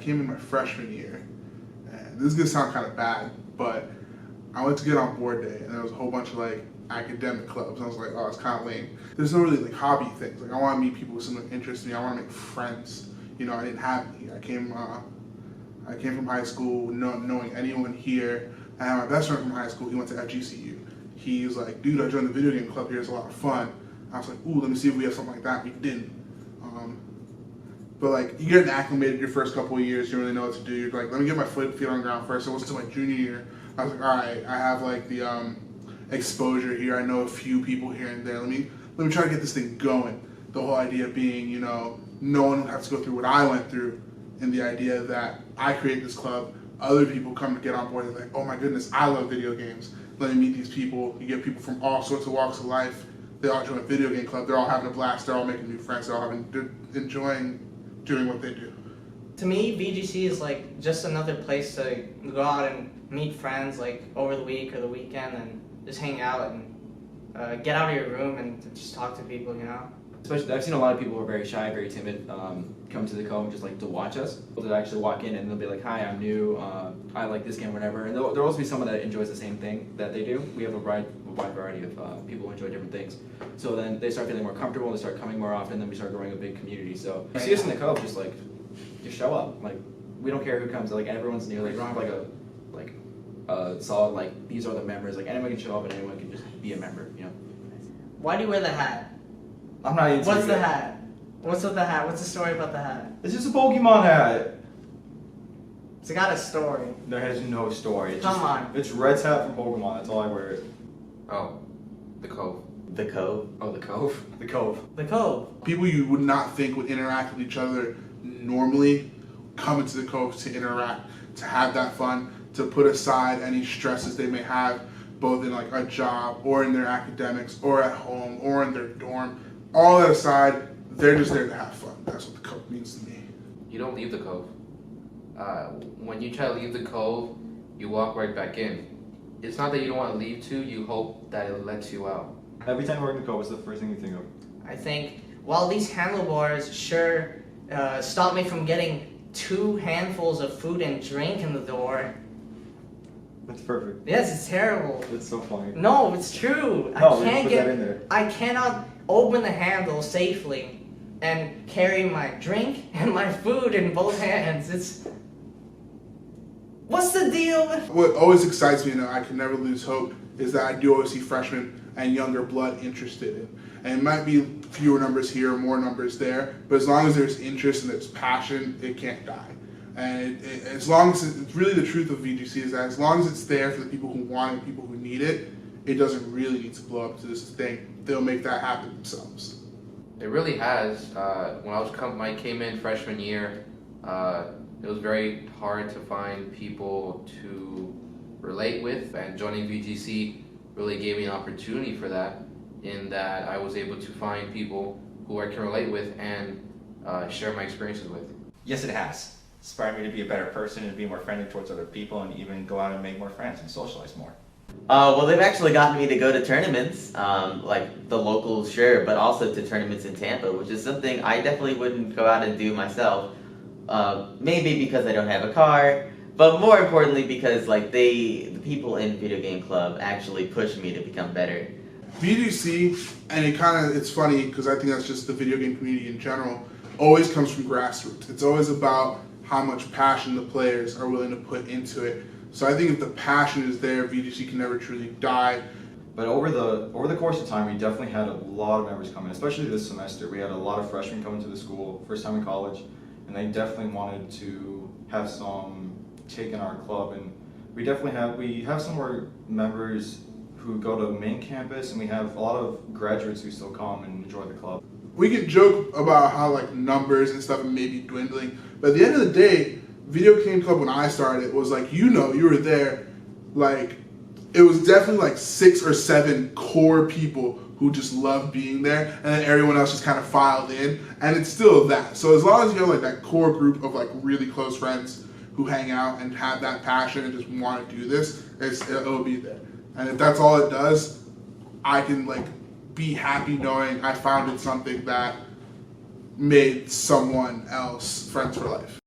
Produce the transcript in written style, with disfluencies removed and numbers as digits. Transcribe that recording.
came in my freshman year, and this is gonna sound kind of bad, but I went to get on board day, and there was a whole bunch of like academic clubs. And I was like, oh, it's kind of lame. There's no really like hobby things. Like I want to meet people with similar interests in me. I want to make friends. You know, I didn't have any. I came from high school not knowing anyone here. I had my best friend from high school. He went to FGCU. He was like, dude, I joined the video game club here. It's a lot of fun. I was like, ooh, let me see if we have something like that. We didn't. But like, you get acclimated your first couple of years. You don't really know what to do. You're like, let me get my feet on the ground first. So it was until my junior year. I was like, all right, I have like the exposure here. I know a few people here and there. Let me try to get this thing going. The whole idea being, you know, no one would have to go through what I went through, and the idea that I create this club, other people come to get on board. They're like, oh my goodness, I love video games. Let me meet these people. You get people from all sorts of walks of life. They all join a video game club. They're all having a blast. They're all making new friends. They're all enjoying doing what they do. To me, VGC is like just another place to go out and meet friends like over the week or the weekend and just hang out and get out of your room and just talk to people, you know? Especially, I've seen a lot of people who are very shy, very timid, come to the co just like to watch us. They'll actually walk in and they'll be like, hi, I'm new, I like this game, whatever. And there'll also be someone that enjoys the same thing that they do. We have a wide variety of people who enjoy different things. So then they start feeling more comfortable, they start coming more often, then we start growing a big community. So you see us in the co, just show up. Like, we don't care who comes, like everyone's new. Like, we don't have like a solid, like, these are the members. Like, anyone can show up and anyone can just be a member, you know? Why do you wear the hat? I'm not into What's the hat? What's with the hat? What's the story about the hat? It's just a Pokemon hat. It's got a story. There has no story. Come on. It's Red's hat from Pokemon, that's all I wear it. Oh, the Cove. The Cove? Oh, the Cove? The Cove. The Cove. People you would not think would interact with each other normally come into the Cove to interact, to have that fun, to put aside any stresses they may have, both in like a job or in their academics or at home or in their dorm. All that aside, they're just there to have fun. That's what the Cove means to me. You don't leave the Cove. When you try to leave the Cove, you walk right back in. It's not that you don't want to leave too, you hope that it lets you out. Every time you work in the co, what's the first thing you think of? I think, while these handlebars sure stop me from getting 2 handfuls of food and drink in the door. That's perfect. Yes, it's terrible. It's so funny. No, it's true. No, we put that in there. I cannot open the handle safely and carry my drink and my food in both hands. What's the deal with? What always excites me, and I can never lose hope, is that I do always see freshmen and younger blood interested in. And it might be fewer numbers here, more numbers there, but as long as there's interest and there's passion, it can't die. And as long as it's really the truth of VGC is that as long as it's there for the people who want it, people who need it, it doesn't really need to blow up to this thing. They'll make that happen themselves. It really has. When I came in freshman year, it was very hard to find people to relate with, and joining VGC really gave me an opportunity for that, in that I was able to find people who I can relate with and share my experiences with. Yes, it has. Inspired me to be a better person and be more friendly towards other people and even go out and make more friends and socialize more. Well, they've actually gotten me to go to tournaments, like the locals, sure, but also to tournaments in Tampa, which is something I definitely wouldn't go out and do myself. Maybe because I don't have a car, but more importantly because like the people in Video Game Club actually push me to become better. VGC, and it's funny because I think that's just the video game community in general, always comes from grassroots. It's always about how much passion the players are willing to put into it. So I think if the passion is there, VGC can never truly die. But over the course of time, we definitely had a lot of members come in, especially this semester. We had a lot of freshmen coming to the school, first time in college, and they definitely wanted to have some take in our club. And we have some of our members who go to main campus, and we have a lot of graduates who still come and enjoy the club. We can joke about how like numbers and stuff may be dwindling, but at the end of the day, Video Game Club when I started was like, you were there, like it was definitely like 6 or 7 core people who just loved being there, and then everyone else just kind of filed in, and it's still that. So as long as you have like that core group of like really close friends who hang out and have that passion and just want to do this, it'll be there. And if that's all it does, I can like be happy knowing I founded something that made someone else friends for life.